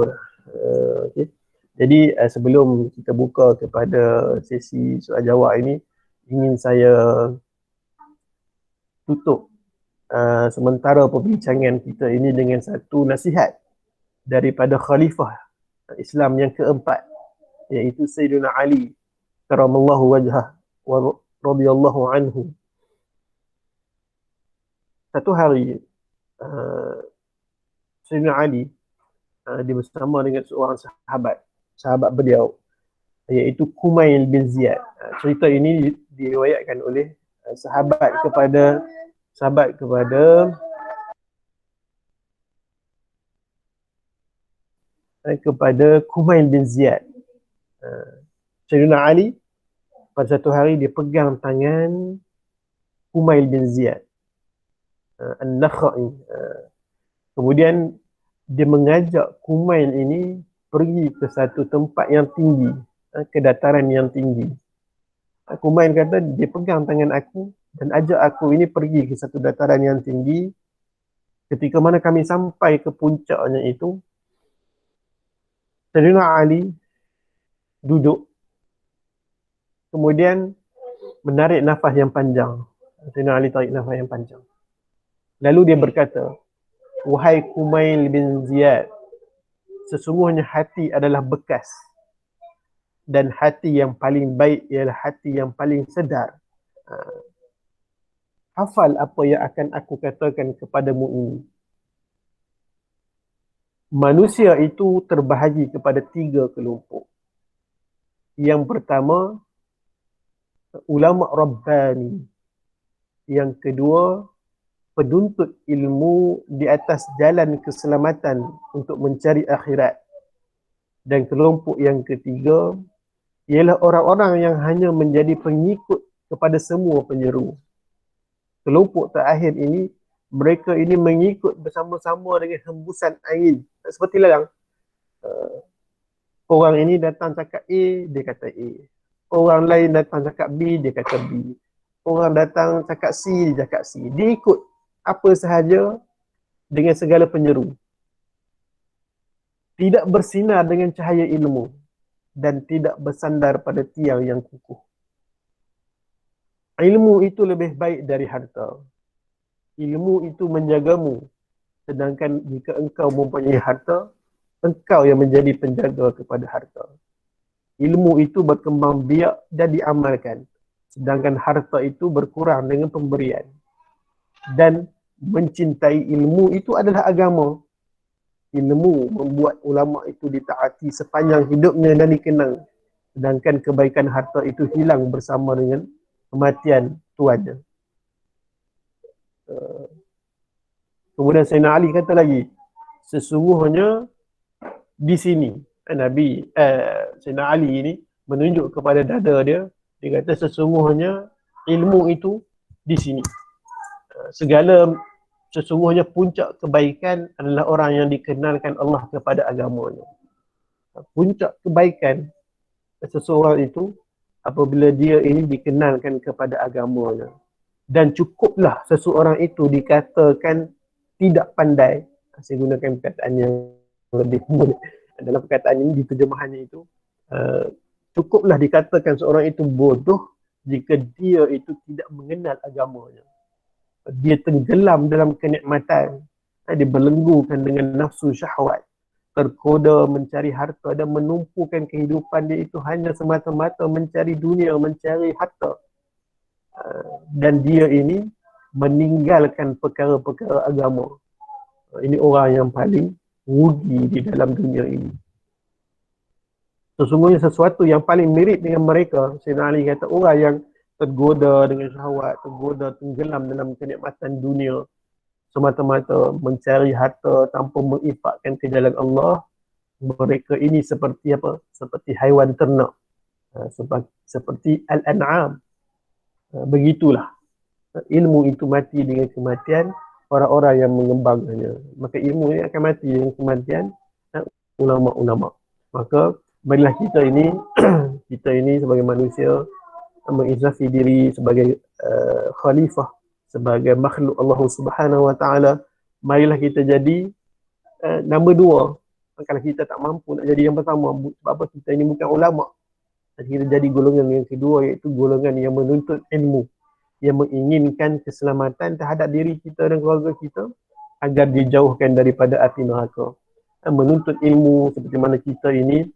dah. Okay. Jadi sebelum kita buka kepada sesi soal jawab ini, ingin saya tutup sementara perbincangan kita ini dengan satu nasihat daripada Khalifah Islam yang keempat, iaitu Sayyidina Ali karamallahu wajhah wa radhiyallahu anhu. Satu hari Sayyidina Ali dia bersama dengan seorang sahabat beliau, iaitu Kumail bin Ziyad. Cerita ini diriwayatkan oleh sahabat kepada Kumail bin Ziyad. Sayyidina Ali pada satu hari dia pegang tangan Kumail bin Ziyad An-Nakhai. Kemudian dia mengajak Kumail ini pergi ke satu tempat yang tinggi, ke dataran yang tinggi. Kumail kata, dia pegang tangan aku dan ajak aku ini pergi ke satu dataran yang tinggi. Ketika mana kami sampai ke puncaknya itu, Sayyidina Ali duduk, kemudian menarik nafas yang panjang. Sayyidina Ali tarik nafas yang panjang. Lalu dia berkata, "Wahai Kumail bin Ziyad, sesungguhnya hati adalah bekas, dan hati yang paling baik ialah hati yang paling sedar. Hafal apa yang akan aku katakan kepadamu ini. Manusia itu terbahagi kepada 3 kelompok. Yang pertama, ulama Rabbani. Yang kedua, penuntut ilmu di atas jalan keselamatan untuk mencari akhirat. Dan kelompok yang ketiga ialah orang-orang yang hanya menjadi pengikut kepada semua penyeru. Kelompok terakhir ini, mereka ini mengikut bersama-sama dengan hembusan angin. Seperti lalang. Orang ini datang cakap A, dia kata A. Orang lain datang cakap B, dia kata B. Orang datang cakap C, dia cakap C. Dia ikut apa sahaja dengan segala penyeru. Tidak bersinar dengan cahaya ilmu dan tidak bersandar pada tiang yang kukuh. Ilmu itu lebih baik dari harta. Ilmu itu menjagamu. Sedangkan jika engkau mempunyai harta, engkau yang menjadi penjaga kepada harta. Ilmu itu berkembang biak dan diamalkan. Sedangkan harta itu berkurang dengan pemberian. Dan mencintai ilmu itu adalah agama. Ilmu membuat ulama itu ditaati sepanjang hidupnya dan dikenang. Sedangkan kebaikan harta itu hilang bersama dengan kematian tuannya. Kemudian Sayyidina Ali kata lagi, sesungguhnya di sini Sayyidina Ali ini menunjuk kepada dada dia. Dia kata sesungguhnya ilmu itu di sini. Sesungguhnya puncak kebaikan adalah orang yang dikenalkan Allah kepada agamanya. Puncak kebaikan seseorang itu apabila dia ini dikenalkan kepada agamanya. Dan cukuplah seseorang itu dikatakan tidak pandai. Saya gunakan perkataan yang lebih mudah. Dalam perkataan ini, di terjemahannya itu, cukuplah dikatakan seorang itu bodoh jika dia itu tidak mengenal agamanya. Dia tenggelam dalam kenikmatan, dia belenggukan dengan nafsu syahwat, tergoda mencari harta dan menumpukan kehidupan dia itu hanya semata-mata mencari dunia, mencari harta. Dan dia ini meninggalkan perkara-perkara agama. Ini orang yang paling rugi di dalam dunia ini. Sesungguhnya sesuatu yang paling mirip dengan mereka, Sayyidina Ali kata, orang yang tergoda dengan syahwat, tergoda tenggelam dalam kenikmatan dunia, semata-mata mencari harta tanpa menginfakkan ke jalan Allah, mereka ini seperti apa? Seperti haiwan ternak, seperti al-an'am. Begitulah ilmu itu mati dengan kematian orang-orang yang mengembangkannya. Maka ilmu ini akan mati dengan kematian ulama-ulama. Maka marilah kita ini sebagai manusia mengizafi diri sebagai khalifah, sebagai makhluk Allah Subhanahu wa taala. Marilah kita jadi nombor 2 Kalau kita tak mampu nak jadi yang pertama, sebab apa, kita ini bukan ulama. Kita jadi golongan yang kedua, iaitu golongan yang menuntut ilmu, yang menginginkan keselamatan terhadap diri kita dan keluarga kita agar dijauhkan daripada api neraka. Menuntut ilmu seperti mana kita ini,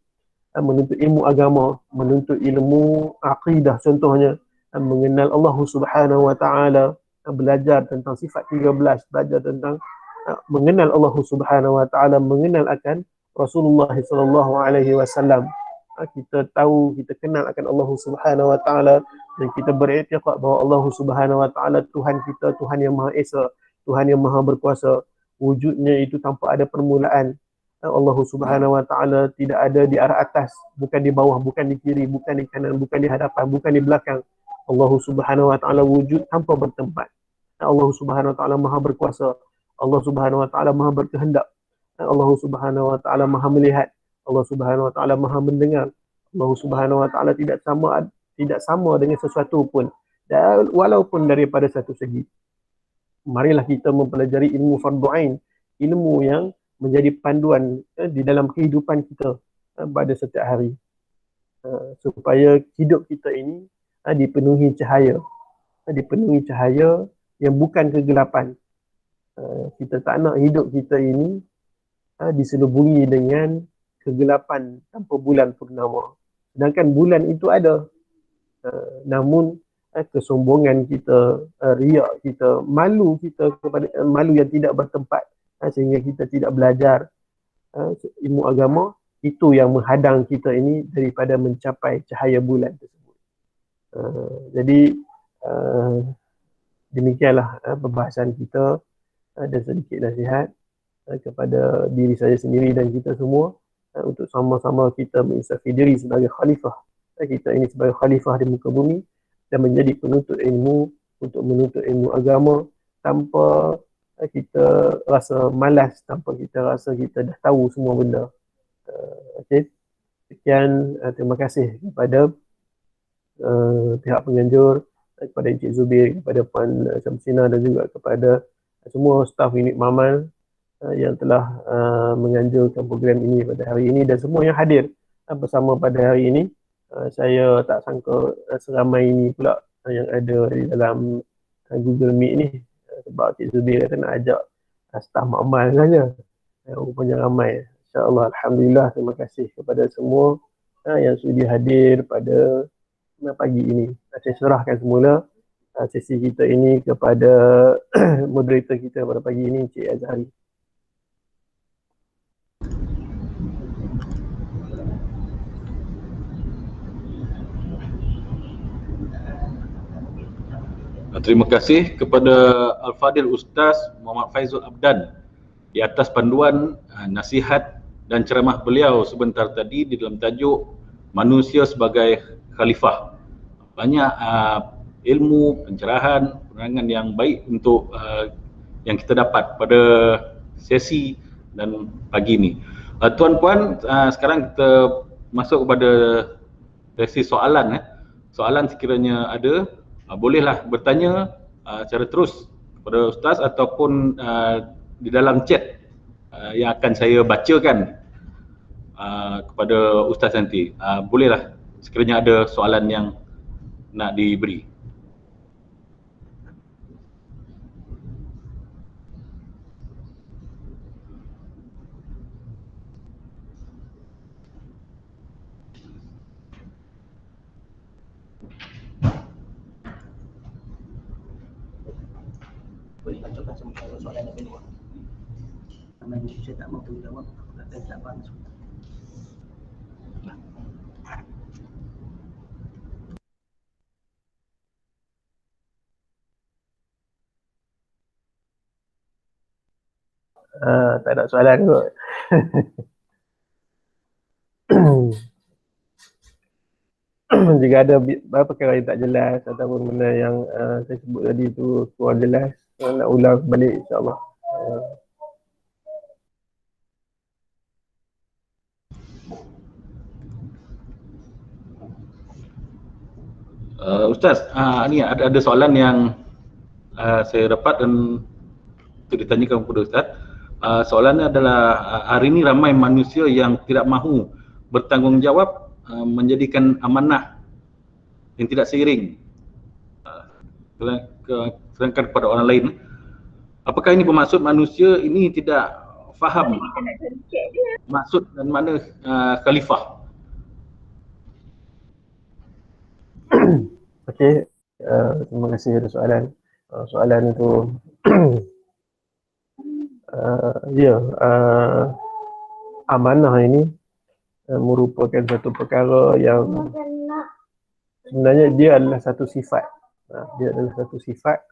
menuntut ilmu agama, menuntut ilmu akidah contohnya, mengenal Allah Subhanahu wa taala, belajar tentang sifat 13, belajar tentang mengenal Allah Subhanahu wa taala, mengenal akan Rasulullah sallallahu alaihi wasallam. Kita tahu, kita kenal akan Allah Subhanahu wa taala, dan kita beriktikad bahawa Allah Subhanahu wa taala Tuhan kita, Tuhan yang Maha Esa, Tuhan yang Maha Berkuasa. Wujudnya itu tanpa ada permulaan. Allah Subhanahu wa taala tidak ada di arah atas, bukan di bawah, bukan di kiri, bukan di kanan, bukan di hadapan, bukan di belakang. Allah Subhanahu wa taala wujud tanpa bertempat. Allah Subhanahu wa taala Maha Berkuasa. Allah Subhanahu wa taala Maha Berkehendak. Allah Subhanahu wa taala Maha Melihat. Allah Subhanahu wa taala Maha Mendengar. Allah Subhanahu wa taala tidak sama dengan sesuatu pun, dan walaupun daripada satu segi. Marilah kita mempelajari ilmu fardu ain, ilmu yang menjadi panduan di dalam kehidupan kita pada setiap hari, supaya hidup kita ini dipenuhi cahaya, yang bukan kegelapan. Kita tak nak hidup kita ini diselubungi dengan kegelapan tanpa bulan purnama. Sedangkan bulan itu ada, namun kesombongan kita, riak kita, malu kita kepada malu yang tidak bertempat, sehingga kita tidak belajar ilmu agama, itu yang menghadang kita ini daripada mencapai cahaya bulan tersebut. Jadi demikianlah pembahasan kita, dan sedikit nasihat kepada diri saya sendiri dan kita semua, untuk sama-sama kita menginsafkan diri sebagai khalifah. Kita ini sebagai khalifah di muka bumi, dan menjadi penuntut ilmu, untuk menuntut ilmu agama tanpa kita rasa malas, tanpa kita rasa kita dah tahu semua benda. Okay. Sekian, terima kasih kepada pihak penganjur, kepada Encik Zubir, kepada Puan Syamsina, dan juga kepada semua staf unit Mamal yang telah menganjurkan program ini pada hari ini, dan semua yang hadir bersama pada hari ini. Saya tak sangka seramai ini pula yang ada di dalam Google Meet ni, sebab Cik Zubir kata nak ajak staf Mamal saja, rupanya ramai. InsyaAllah, Alhamdulillah, terima kasih kepada semua yang sudi hadir pada pagi ini. Saya serahkan semula sesi kita ini kepada moderator kita pada pagi ini, Cik Azhari. Terima kasih kepada Al-Fadil Ustaz Muhammad Faizul Abdan di atas panduan, nasihat dan ceramah beliau sebentar tadi di dalam tajuk manusia sebagai khalifah. Banyak ilmu, pencerahan, penerangan yang baik untuk yang kita dapat pada sesi dan pagi ini. Tuan-puan, sekarang kita masuk kepada sesi soalan. Soalan sekiranya ada, bolehlah bertanya secara terus kepada Ustaz ataupun di dalam chat yang akan saya bacakan kepada Ustaz nanti. Bolehlah sekiranya ada soalan yang nak diberi. Boleh bacakan semua soalan yang kedua. Karena saya tak mahu jawab, saya tak faham. Tak ada soalan kot. Jika ada beberapa perkara yang tak jelas ataupun benda yang saya sebut tadi tu kurang jelas, nak ulang balik insyaAllah. Ustaz, ni ada soalan yang saya dapat dan untuk ditanyakan kepada Ustaz. Soalannya adalah hari ini ramai manusia yang tidak mahu bertanggungjawab menjadikan amanah yang tidak seiring sedangkan kepada orang lain. Apakah ini bermaksud manusia ini tidak faham maksud dan makna khalifah? Okey, terima kasih atas soalan. Soalan itu amanah ini merupakan satu perkara yang sebenarnya dia adalah satu sifat. Dia adalah satu sifat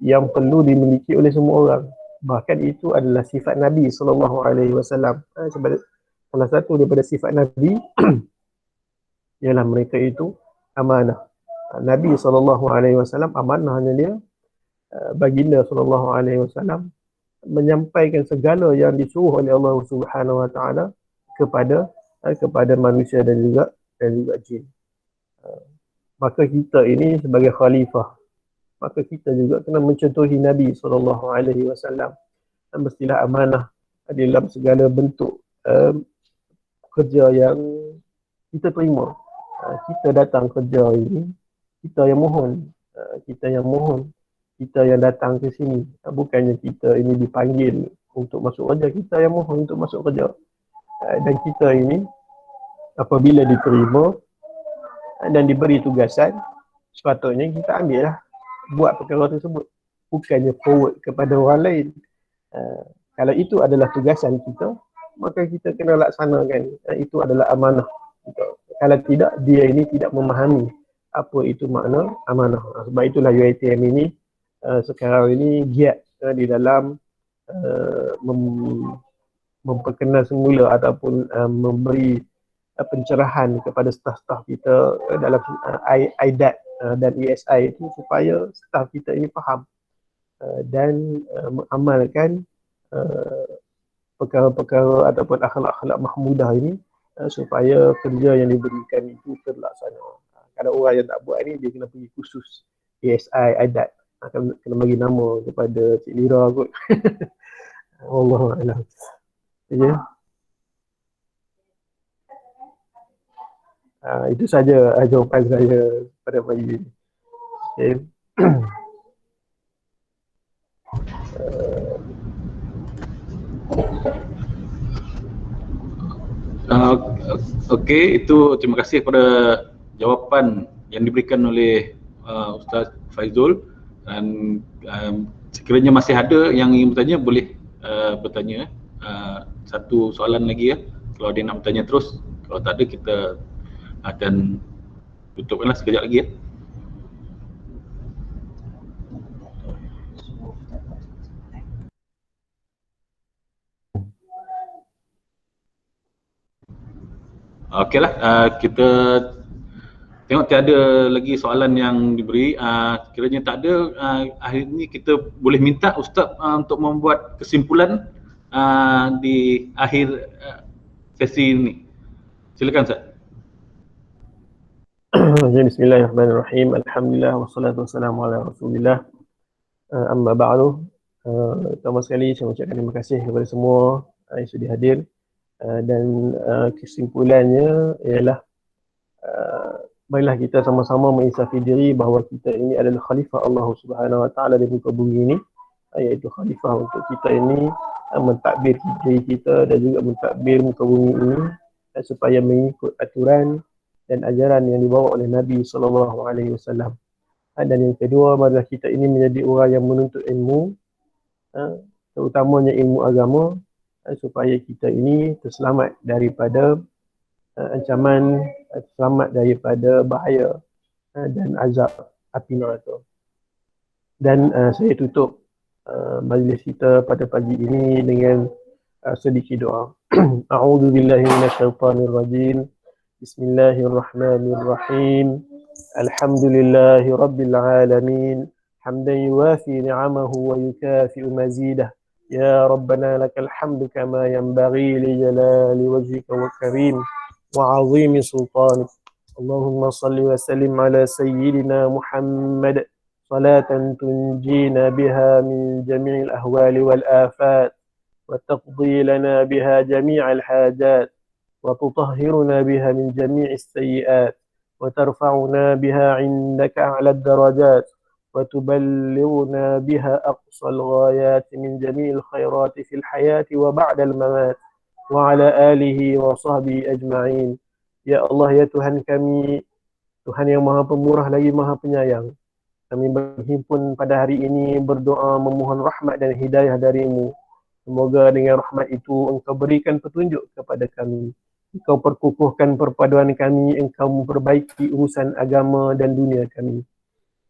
yang perlu dimiliki oleh semua orang. Bahkan itu adalah sifat Nabi SAW. Salah satu daripada sifat Nabi ialah mereka itu amanah. Nabi SAW amanahnya dia, baginda SAW menyampaikan segala yang disuruh oleh Allah Subhanahu Wa Taala kepada manusia dan juga jin. Maka kita ini sebagai khalifah, maka kita juga kena mencontohi Nabi SAW. Mestilah amanah dalam segala bentuk kerja yang kita terima. Kita datang kerja ini, kita yang mohon, kita yang datang ke sini. Bukannya kita ini dipanggil untuk masuk kerja, kita yang mohon untuk masuk kerja. Dan kita ini apabila diterima dan diberi tugasan, sepatutnya kita ambil lah, buat perkara tersebut, bukannya forward kepada orang lain. Kalau itu adalah tugasan kita, maka kita kena laksanakan. Itu adalah amanah kita. Kalau tidak, dia ini tidak memahami apa itu makna amanah. Sebab itulah UiTM ini sekarang ini giat di dalam memperkenal semula ataupun memberi pencerahan kepada staf-staf kita dalam IDAT dan ESI itu, supaya staf kita ini faham dan mengamalkan perkara-perkara ataupun akhlak-akhlak mahmudah ini, supaya kerja yang diberikan itu terlaksana. Kalau orang yang tak buat ni, dia kena pergi kursus ESI, IDAT, kena bagi nama kepada Cik Lira kot. Wallahualam. Ya. Itu saja jawapan saya pada pagi ini. Okay. Okey, itu terima kasih kepada jawapan yang diberikan oleh Ustaz Faizul. Dan sekiranya masih ada yang ingin bertanya, boleh bertanya. Satu soalan lagi ya, kalau ada nak bertanya terus. Kalau tak ada, kita akan tutupkanlah sekejap lagi ya. Okeylah, kita tengok tiada lagi soalan yang diberi. Kiranya tak ada, akhir ini kita boleh minta Ustaz untuk membuat kesimpulan di akhir sesi ini. Silakan Ustaz. Bismillahirrahmanirrahim. Alhamdulillah wassalatu wassalamu ala Rasulillah. Amma ba'du. Pertama sekali saya ucapkan terima kasih kepada semua yang sudah hadir. Dan kesimpulannya ialah marilah kita sama-sama menginsafkan diri bahawa kita ini adalah khalifah Allah Subhanahu Wa Taala di muka bumi ini, iaitu khalifah untuk kita ini mentadbir diri kita dan juga mentadbir muka bumi ini supaya mengikut aturan dan ajaran yang dibawa oleh Nabi SAW. Dan yang kedua, marilah kita ini menjadi orang yang menuntut ilmu, terutamanya ilmu agama, supaya kita ini terselamat daripada ancaman, selamat daripada bahaya dan azab api neraka. Dan saya tutup majlis kita pada pagi ini dengan sedikit doa. A'udzu billahi minasyaitonir rajim. Bismillahirrahmanirrahim. Alhamdulillahi rabbil alamin. Hamdan yuwafi ni'amahu wa yukafi'u mazidah. يا ربنا لك الحمد كما ينبغي لجلال وجهك وكريم وعظيم سلطانك. اللهم صل وسلم على سيدنا محمد صلاة تنجينا بها من جميع الأهوال والآفات وتقضي لنا بها جميع الحاجات وتطهرنا بها من جميع السيئات وترفعنا بها عندك أعلى الدرجات وتبلغنا بها أقصى الغايات من جميع الخيرات في الحياة وبعد الممات وعلى آله وصحبه أجمعين. Ya Allah, ya Tuhan kami, Tuhan yang Maha Pemurah lagi Maha Penyayang. Kami berhimpun pada hari ini berdoa memohon rahmat dan hidayah darimu. Semoga dengan rahmat itu Engkau berikan petunjuk kepada kami. Engkau perkukuhkan perpaduan kami, Engkau memperbaiki urusan agama dan dunia kami.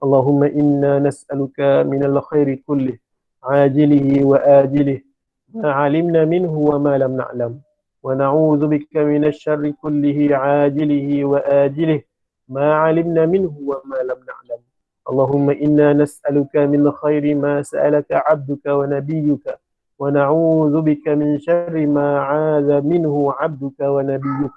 Allahumma inna nas'aluka minal khairi kullih, ajilihi wa ajilih, ma alimna minhu wa ma lam na'lam. ونعوذ بك من الشر كله عاجله وآجله ما علمنا منه وما لم نعلم. اللهم إنا نسألك من خير ما سألك عبدك ونبيك ونعوذ بك من شر ما عاذ منه عبدك ونبيك.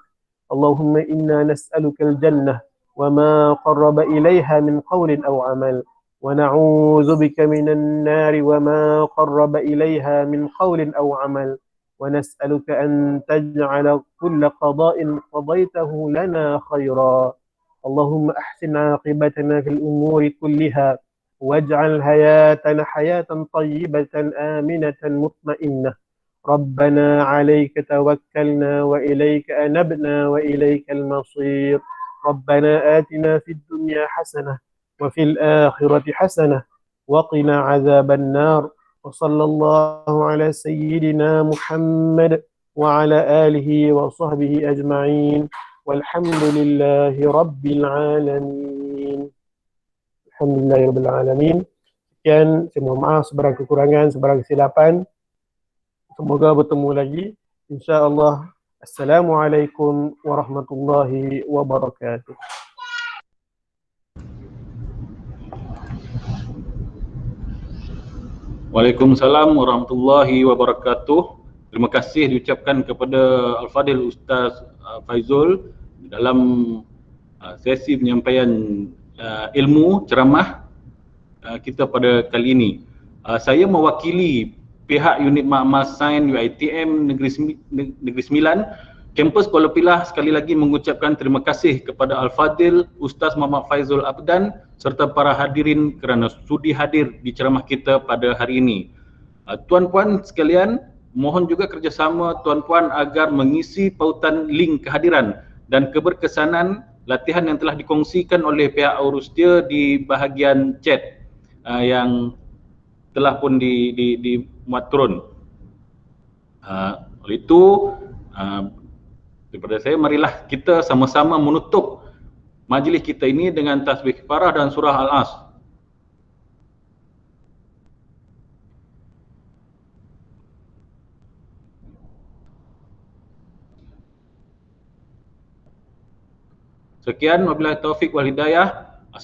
اللهم إنا نسألك الجنة وما قرب إليها من قول أو عمل ونعوذ بك من النار وما قرب إليها من قول أو عمل ونسألك أن تجعل كل قضاء قضيته لنا خيرا. اللهم أحسن عاقبتنا في الأمور كلها واجعل حياتنا حياة طيبة آمنة مطمئنة. ربنا عليك توكلنا وإليك أنبنا وإليك المصير. ربنا آتنا في الدنيا حسنة وفي الآخرة حسنة وقنا عذاب النار. وصلى الله على سيدنا محمد وعلى آله وصحبه أجمعين والحمد لله رب العالمين. الحمد لله رب العالمين. Sekian, saya mohon maaf sebarang kekurangan, sebarang kesilapan. Semoga bertemu lagi, insya-Allah. Assalamualaikum warahmatullahi wabarakatuh. Waalaikumsalam warahmatullahi wabarakatuh. Terima kasih diucapkan kepada Al-Fadil Ustaz Faizul dalam sesi penyampaian ilmu ceramah kita pada kali ini. Saya mewakili pihak unit makmal sains UiTM Negeri Sembilan, kampus Kuala Pilah, sekali lagi mengucapkan terima kasih kepada Al-Fadil Ustaz Muhammad Faizul Abdan serta para hadirin kerana sudi hadir di ceramah kita pada hari ini. Tuan-puan sekalian, mohon juga kerjasama tuan-puan agar mengisi pautan link kehadiran dan keberkesanan latihan yang telah dikongsikan oleh pihak Aurustia di bahagian chat yang telah pun dimuat turun. Oleh itu, daripada saya, marilah kita sama-sama menutup majlis kita ini dengan tasbih kifarah dan surah Al-As. Sekian, wabillahi taufik wal hidayah.